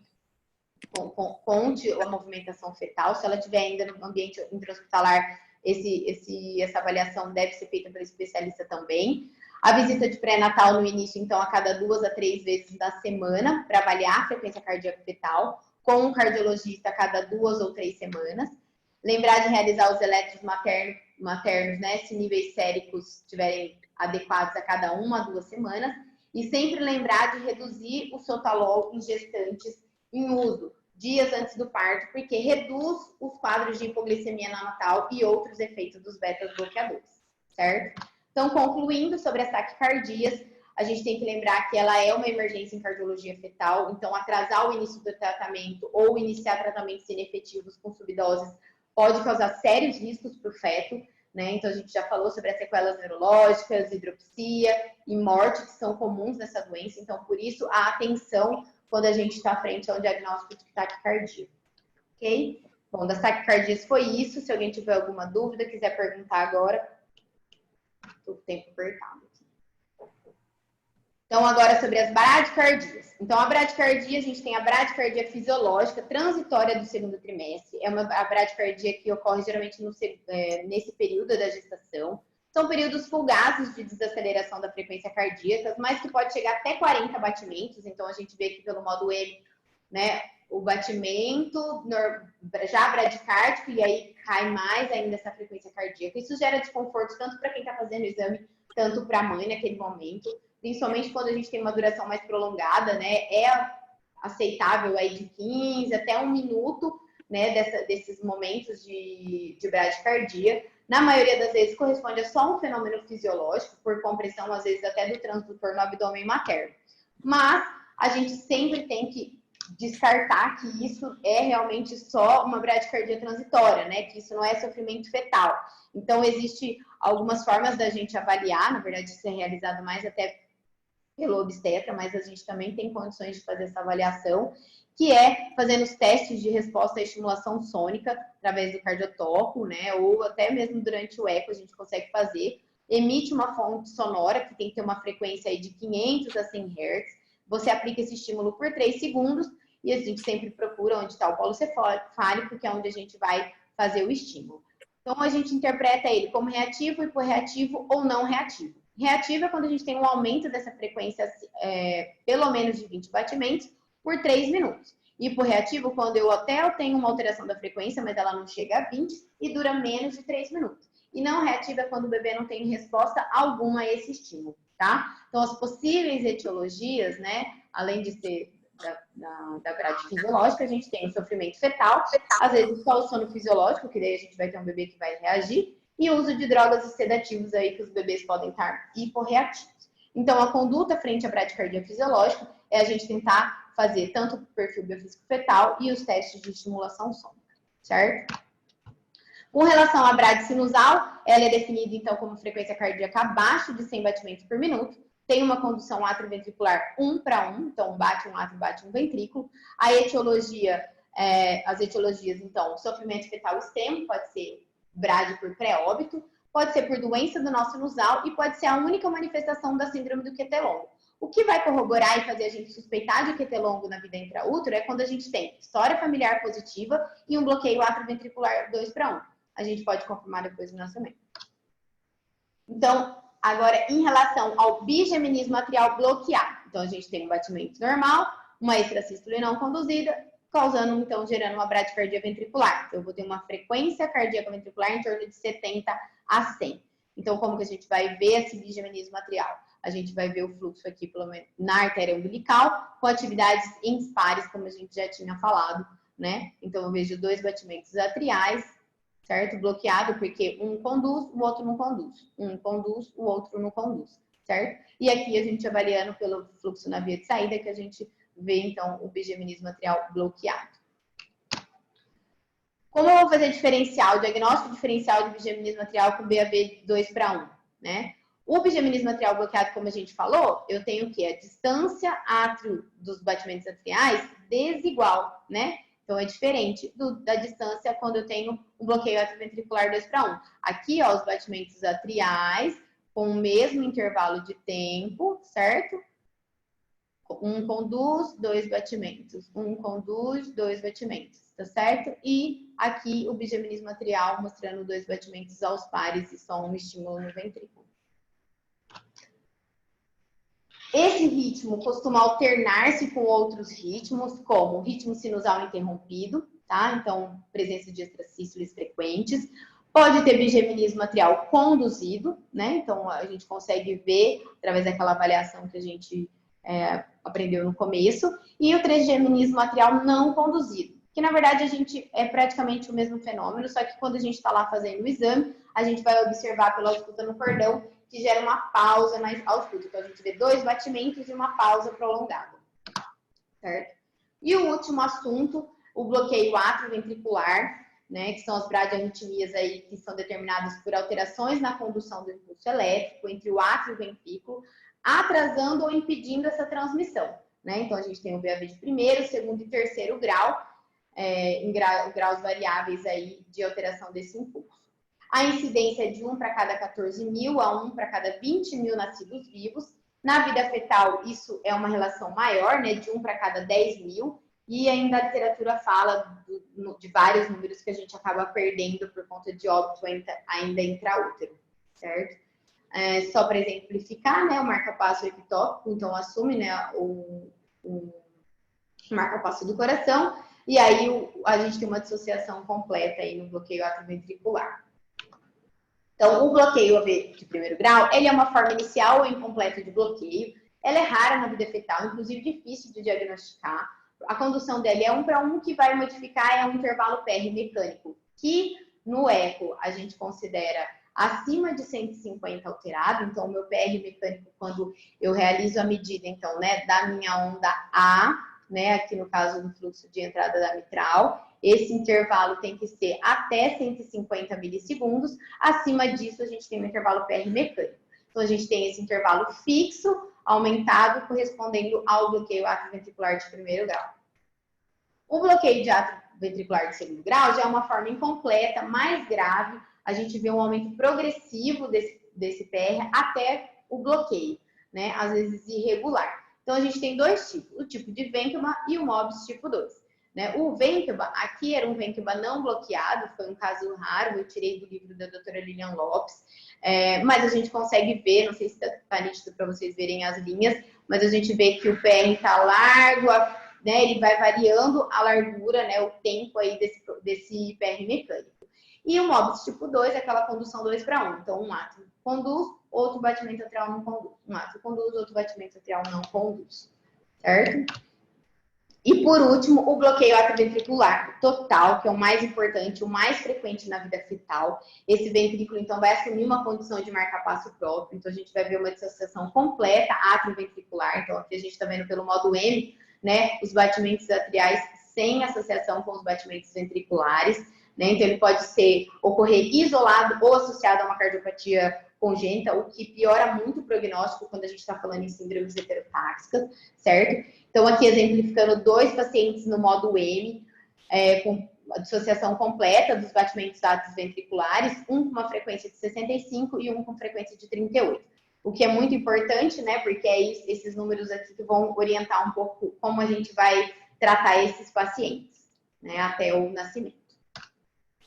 conte a movimentação fetal. Se ela estiver ainda no ambiente intra-hospitalar, essa avaliação deve ser feita pelo especialista também. A visita de pré-natal no início, então, a cada 2 a 3 vezes da semana, para avaliar a frequência cardíaca fetal, com um cardiologista a cada 2 ou 3 semanas. Lembrar de realizar os eletros maternos, né, se níveis séricos estiverem adequados a cada 1 a 2 semanas. E sempre lembrar de reduzir o sotalol em gestantes em uso dias antes do parto, porque reduz os quadros de hipoglicemia neonatal e outros efeitos dos beta-bloqueadores, certo? Então, concluindo sobre as taquicardias, a gente tem que lembrar que ela é uma emergência em cardiologia fetal, então atrasar o início do tratamento ou iniciar tratamentos inefetivos com subdoses pode causar sérios riscos para o feto, né? Então, a gente já falou sobre as sequelas neurológicas, hidropsia e morte, que são comuns nessa doença, então, por isso, a atenção quando a gente está frente ao diagnóstico de taquicardia, ok? Bom, das taquicardias foi isso. Se alguém tiver alguma dúvida, quiser perguntar agora, o tempo apertado. Então, agora sobre as bradicardias. Então, a bradicardia, a gente tem a bradicardia fisiológica transitória do segundo trimestre. É a bradicardia que ocorre geralmente nesse período da gestação. São períodos fugazes de desaceleração da frequência cardíaca, mas que pode chegar até 40 batimentos. Então, a gente vê aqui pelo modo M, né, o batimento já bradicárdico, e aí cai mais ainda essa frequência cardíaca. Isso gera desconforto tanto para quem está fazendo o exame, tanto para a mãe naquele momento, principalmente quando a gente tem uma duração mais prolongada, né? É aceitável aí de 15 até 1 minuto, né, desses momentos de bradicardia. Na maioria das vezes corresponde a só um fenômeno fisiológico, por compressão, às vezes até do transdutor no abdômen materno. Mas a gente sempre tem que descartar que isso é realmente só uma bradicardia transitória, né? Que isso não é sofrimento fetal. Então, existe algumas formas da gente avaliar, na verdade, isso é realizado mais até pelo obstetra, mas a gente também tem condições de fazer essa avaliação, que é fazendo os testes de resposta à estimulação sônica, através do cardiotoco, né? Ou até mesmo durante o eco a gente consegue fazer. Emite uma fonte sonora, que tem que ter uma frequência aí de 500 a 100 Hz. Você aplica esse estímulo por 3 segundos e a gente sempre procura onde está o polo cefálico, que é onde a gente vai fazer o estímulo. Então, a gente interpreta ele como reativo, hiporreativo ou não reativo. Reativo é quando a gente tem um aumento dessa frequência pelo menos de 20 batimentos por 3 minutos. Hiporreativo, quando eu tenho uma alteração da frequência, mas ela não chega a 20 e dura menos de 3 minutos. E não reativa é quando o bebê não tem resposta alguma a esse estímulo, tá? Então, as possíveis etiologias, né, além de ser da grade fisiológica, a gente tem o sofrimento fetal, às vezes só o sono fisiológico, que daí a gente vai ter um bebê que vai reagir, e o uso de drogas e sedativos aí que os bebês podem estar hiporreativos. Então, a conduta frente à bradicardia fisiológica é a gente tentar fazer tanto o perfil biofísico fetal e os testes de estimulação sônica, certo? Com relação à brade sinusal, ela é definida, então, como frequência cardíaca abaixo de 100 batimentos por minuto, tem uma condução atrioventricular 1:1, então bate um átrio, bate um ventrículo. A etiologia, as etiologias, então, sofrimento fetal extremo, pode ser brade por pré-óbito, pode ser por doença do nó sinusal e pode ser a única manifestação da síndrome do QT longo. O que vai corroborar e fazer a gente suspeitar de QT longo na vida intraútero é quando a gente tem história familiar positiva e um bloqueio atrioventricular 2:1. A gente pode confirmar depois do nascimento. Então, agora, em relação ao bigeminismo atrial bloqueado. Então, a gente tem um batimento normal, uma extrasístole não conduzida, causando, então, gerando uma bradicardia ventricular. Então, eu vou ter uma frequência cardíaca ventricular em torno de 70 a 100. Então, como que a gente vai ver esse bigeminismo atrial? A gente vai ver o fluxo aqui, pelo menos, na artéria umbilical, com atividades em pares, como a gente já tinha falado, né? Então, eu vejo 2 batimentos atriais, certo? Bloqueado, porque um conduz, o outro não conduz. Um conduz, o outro não conduz, certo? E aqui a gente avaliando pelo fluxo na via de saída, que a gente vê, então, o bigeminismo atrial bloqueado. Como eu vou fazer diferencial, diagnóstico diferencial de bigeminismo atrial com BAV 2:1, né? O bigeminismo atrial bloqueado, como a gente falou, eu tenho o quê? A distância átrio dos batimentos atriais desigual, né? Então, é diferente da distância quando eu tenho um bloqueio atrioventricular 2:1. Aqui, ó, os batimentos atriais com o mesmo intervalo de tempo, certo? Um conduz, 2 batimentos. Um conduz, 2 batimentos, tá certo? E aqui o bigeminismo atrial mostrando 2 batimentos aos pares e só um estímulo no ventrículo. Esse ritmo costuma alternar-se com outros ritmos, como o ritmo sinusal interrompido, tá? Então, presença de extrasístoles frequentes. Pode ter bigeminismo atrial conduzido, né? Então, a gente consegue ver através daquela avaliação que a gente aprendeu no começo. E o trigeminismo atrial não conduzido, que na verdade é praticamente o mesmo fenômeno, só que quando a gente está lá fazendo o exame, a gente vai observar pela ausculta no cordão que gera uma pausa na ausculta. Então, a gente vê 2 batimentos e uma pausa prolongada, certo? E o último assunto, o bloqueio atrioventricular, né, que são as bradiarritmias aí que são determinadas por alterações na condução do impulso elétrico entre o átrio e o ventrículo, atrasando ou impedindo essa transmissão, né? Então, a gente tem o BAV de primeiro, segundo e terceiro grau, em graus variáveis aí de alteração desse impulso. A incidência é de 1 para cada 14 mil a 1 para cada 20 mil nascidos vivos. Na vida fetal, isso é uma relação maior, né? De 1 para cada 10 mil. E ainda a literatura fala de vários números que a gente acaba perdendo por conta de óbito ainda intraútero, certo? Só para exemplificar, né? O marca-passo ectópico, então assume, né, o marca-passo do coração. E aí a gente tem uma dissociação completa aí no bloqueio atrioventricular. Então, o bloqueio AV de primeiro grau, ele é uma forma inicial ou incompleta de bloqueio. Ela é rara na vida fetal, inclusive difícil de diagnosticar. A condução dele é 1 para 1, que vai modificar um intervalo PR mecânico, que no eco a gente considera acima de 150 alterado, então o meu PR mecânico, quando eu realizo a medida, então, né, da minha onda A, né, aqui no caso do fluxo de entrada da mitral, esse intervalo tem que ser até 150 milissegundos, acima disso a gente tem um intervalo PR mecânico. Então a gente tem esse intervalo fixo, aumentado, correspondendo ao bloqueio atrioventricular de primeiro grau. O bloqueio de atrioventricular de segundo grau já é uma forma incompleta, mais grave, a gente vê um aumento progressivo desse PR até o bloqueio, né? Às vezes irregular. Então, a gente tem dois tipos, o tipo de Ventuma e o MOBS tipo 2. Né? O Ventuma, aqui era um Ventuma não bloqueado, foi um caso raro, eu tirei do livro da doutora Lilian Lopes, mas a gente consegue ver, não sei se está nítido para vocês verem as linhas, mas a gente vê que o PR está largo, né? Ele vai variando a largura, né? O tempo aí desse PR mecânico. E o MOBS tipo 2 é aquela condução 2 para 1. Então, um átrio conduz, outro batimento atrial não conduz. Um átrio conduz, outro batimento atrial não conduz. Certo? E, por último, o bloqueio atrioventricular total, que é o mais importante, o mais frequente na vida fetal. Esse ventrículo, então, vai assumir uma condição de marca-passo próprio. Então, a gente vai ver uma dissociação completa atrioventricular. Então, aqui a gente está vendo pelo modo M, né, os batimentos atriais sem associação com os batimentos ventriculares. Né? Então, ele pode ocorrer isolado ou associado a uma cardiopatia congênita, o que piora muito o prognóstico quando a gente está falando em síndromes heterotáxicas, certo? Então, aqui exemplificando 2 pacientes no modo M, com a dissociação completa dos batimentos atos ventriculares, um com uma frequência de 65 e um com frequência de 38. O que é muito importante, né? Porque é esses números aqui que vão orientar um pouco como a gente vai tratar esses pacientes, né? Até o nascimento.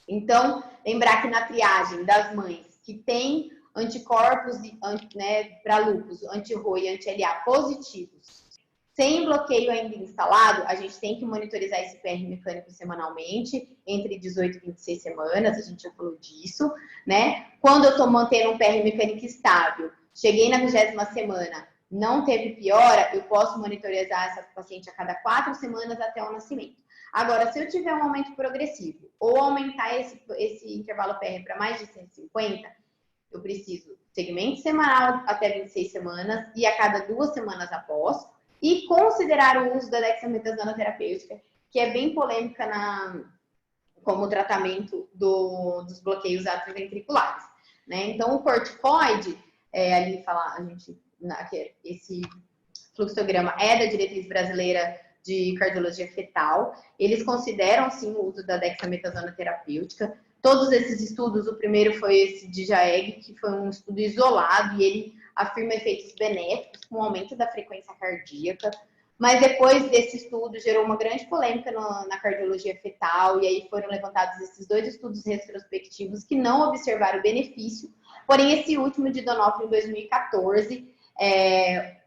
Então, lembrar que na triagem das mães que tem anticorpos, né, para lúpus, anti-RO e anti-LA positivos, sem bloqueio ainda instalado, a gente tem que monitorizar esse PR mecânico semanalmente, entre 18 e 26 semanas, a gente já falou disso, né? Quando eu estou mantendo um PR mecânico estável, cheguei na 20ª semana, não teve piora, eu posso monitorizar essa paciente a cada 4 semanas até o nascimento. Agora, se eu tiver um aumento progressivo ou aumentar esse intervalo PR para mais de 150, eu preciso segmento semanal até 26 semanas e a cada 2 semanas após, e considerar o uso da dexametasona terapêutica, que é bem polêmica como tratamento dos bloqueios atrioventriculares. Né? Então, o corticoide, ali fala, esse fluxograma é da diretriz brasileira de cardiologia fetal, eles consideram sim o uso da dexametasona terapêutica. Todos esses estudos, o primeiro foi esse de Jaeg, que foi um estudo isolado e ele afirma efeitos benéficos com o aumento da frequência cardíaca, mas depois desse estudo gerou uma grande polêmica na cardiologia fetal e aí foram levantados esses 2 estudos retrospectivos que não observaram benefício, porém esse último de Donofrio em 2014,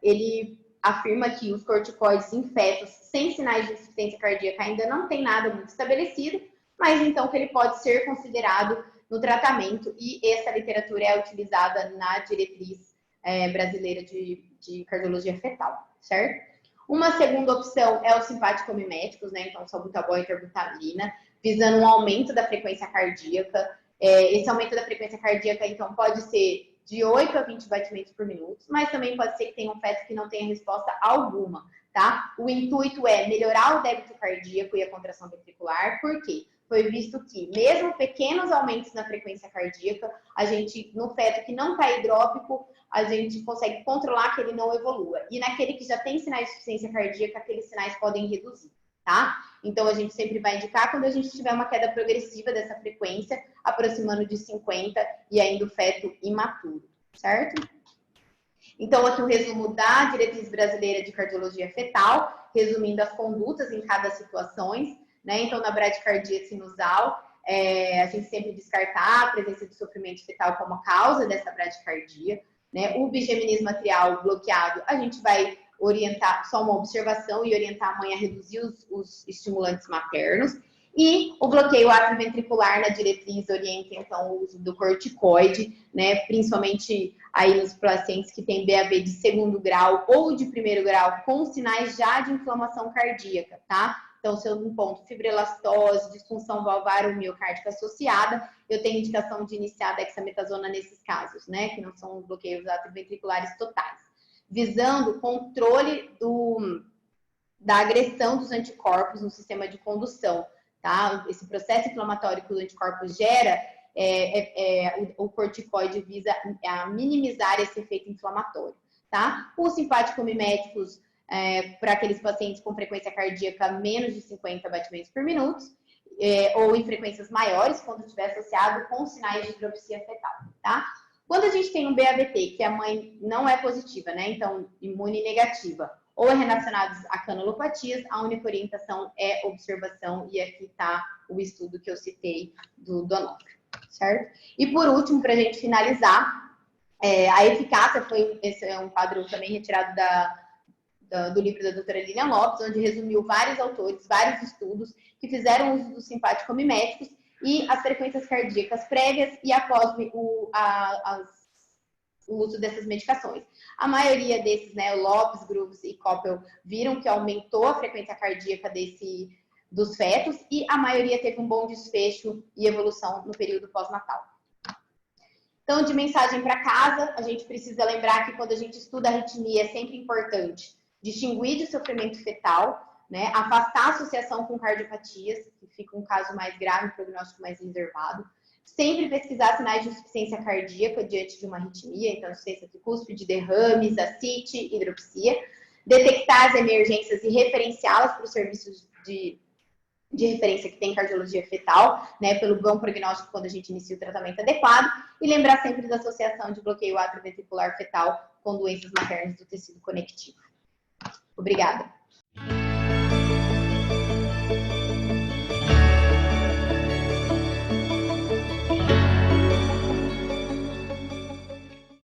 ele afirma que os corticoides em fetos sem sinais de insuficiência cardíaca ainda não tem nada muito estabelecido, mas então que ele pode ser considerado no tratamento e essa literatura é utilizada na diretriz brasileira de cardiologia fetal, certo? Uma segunda opção é os simpático-miméticos, né? Então, salbutamol e terbutalina, visando um aumento da frequência cardíaca. Esse aumento da frequência cardíaca, então, pode ser de 8 a 20 batimentos por minuto, mas também pode ser que tenha um feto que não tenha resposta alguma, tá? O intuito é melhorar o débito cardíaco e a contração ventricular, por quê? Foi visto que, mesmo pequenos aumentos na frequência cardíaca, no feto que não está hidrópico, a gente consegue controlar que ele não evolua. E naquele que já tem sinais de insuficiência cardíaca, aqueles sinais podem reduzir, tá? Então, a gente sempre vai indicar quando a gente tiver uma queda progressiva dessa frequência, aproximando de 50 e ainda o feto imaturo, certo? Então, aqui o resumo da diretriz brasileira de cardiologia fetal, resumindo as condutas em cada situação, né? Então, na bradicardia sinusal, a gente sempre descartar a presença de sofrimento fetal como a causa dessa bradicardia, né? O bigeminismo atrial bloqueado, a gente vai orientar só uma observação e orientar a mãe a reduzir os estimulantes maternos. E o bloqueio atrioventricular na diretriz orienta, então, o uso do corticoide, né? Principalmente aí nos pacientes que têm BAV de segundo grau ou de primeiro grau, com sinais já de inflamação cardíaca, tá? Então, se eu encontro fibrelastose, disfunção valvar ou miocárdica associada, eu tenho indicação de iniciar a dexametasona nesses casos, né? Que não são bloqueios atrioventriculares totais. Visando o controle da agressão dos anticorpos no sistema de condução, tá? Esse processo inflamatório que os anticorpos gera, o corticoide visa a minimizar esse efeito inflamatório, tá? Os simpático-miméticos, para aqueles pacientes com frequência cardíaca menos de 50 batimentos por minuto, ou em frequências maiores, quando estiver associado com sinais de hidropsia fetal, tá? Quando a gente tem um BAVT, que a mãe não é positiva, né? Então, imune negativa, ou é relacionados a canulopatias, a única orientação é observação, e aqui está o estudo que eu citei do Onofre, certo? E por último, para a gente finalizar, a eficácia esse é um quadro também retirado do livro da doutora Lilian Lopes, onde resumiu vários autores, vários estudos que fizeram uso dos simpático-miméticos e as frequências cardíacas prévias e após o uso dessas medicações. A maioria desses, né, Lopes, Groves e Koppel, viram que aumentou a frequência cardíaca dos fetos e a maioria teve um bom desfecho e evolução no período pós-natal. Então, de mensagem para casa, a gente precisa lembrar que quando a gente estuda arritmia é sempre importante distinguir de sofrimento fetal, né, afastar a associação com cardiopatias, que fica um caso mais grave, um prognóstico mais reservado. Sempre pesquisar sinais de insuficiência cardíaca diante de uma arritmia, então insuficiência tricúspide, derrames, ascite, hidropsia. Detectar as emergências e referenciá-las para os serviços de referência que tem cardiologia fetal, né, pelo bom prognóstico quando a gente inicia o tratamento adequado. E lembrar sempre da associação de bloqueio atrioventricular fetal com doenças maternas do tecido conectivo. Obrigada.